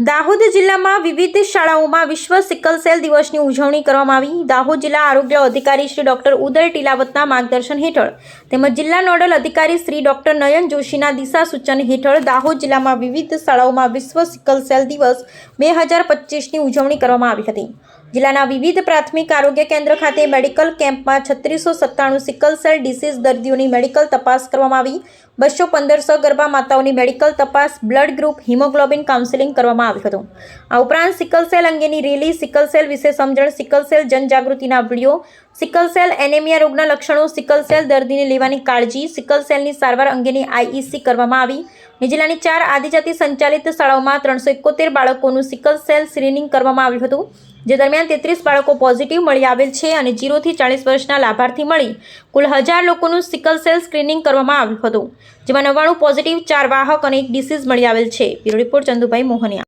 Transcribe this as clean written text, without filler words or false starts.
દાહોદ જિલ્લામાં વિવિધ શાળાઓમાં વિશ્વ સિકલ સેલ દિવસની ઉજવણી કરવામાં આવી। દાહોદ જિલ્લા આરોગ્ય અધિકારી શ્રી ડોક્ટર ઉદય ટીલાવતના માર્ગદર્શન હેઠળ તેમજ જિલ્લા નોડલ અધિકારી શ્રી ડોક્ટર નયન જોશીના દિશા સૂચન હેઠળ દાહોદ જિલ્લામાં વિવિધ શાળાઓમાં વિશ્વ સિકલ સેલ દિવસ 2025ની ઉજવણી કરવામાં આવી હતી। જિલ્લાના વિવિધ પ્રાથમિક આરોગ્ય કેન્દ્ર ખાતે મેડિકલ કેમ્પમાં 3697 સિકલ સેલ ડિસીઝ દર્દીઓની મેડિકલ તપાસ કરવામાં આવી। 215 સગર્ભા માતાઓની મેડિકલ તપાસ, બ્લડ ગ્રુપ, હિમોગ્લોબિન કાઉન્સેલિંગ કરવામાં આવ્યું હતું। આ ઉપરાંત સિકલ સેલ અંગેની રેલી, સિકલ સેલ વિશે સમજણ, સિકલ સેલ જનજાગૃતિના વિડીયો, સિકલ સેલ એનેમિયા રોગના લક્ષણો, સિકલ સેલ દર્દીને લેવાની કાળજી, સિકલ સેલની સારવાર અંગેની આઈઈસી કરવામાં આવી। જિલ્લાની 4 આદિજાતિ સંચાલિત શાળાઓમાં 371 બાળકોનું સિકલ સેલ સ્ક્રીનિંગ કરવામાં આવ્યું હતું, જે દરમિયાન 33 બાળકો પોઝિટિવ મળી આવેલ છે અને 0 થી 40 વર્ષના લાભાર્થી મળી કુલ 1000 લોકોનું સિકલ સેલ સ્ક્રીનિંગ કરવામાં આવ્યું હતું, જેમાં 99 પોઝિટિવ, 4 વાહક અને 1 ડિસીઝ મળી આવેલ છે। Bureau report Chandubhai Mohaniya.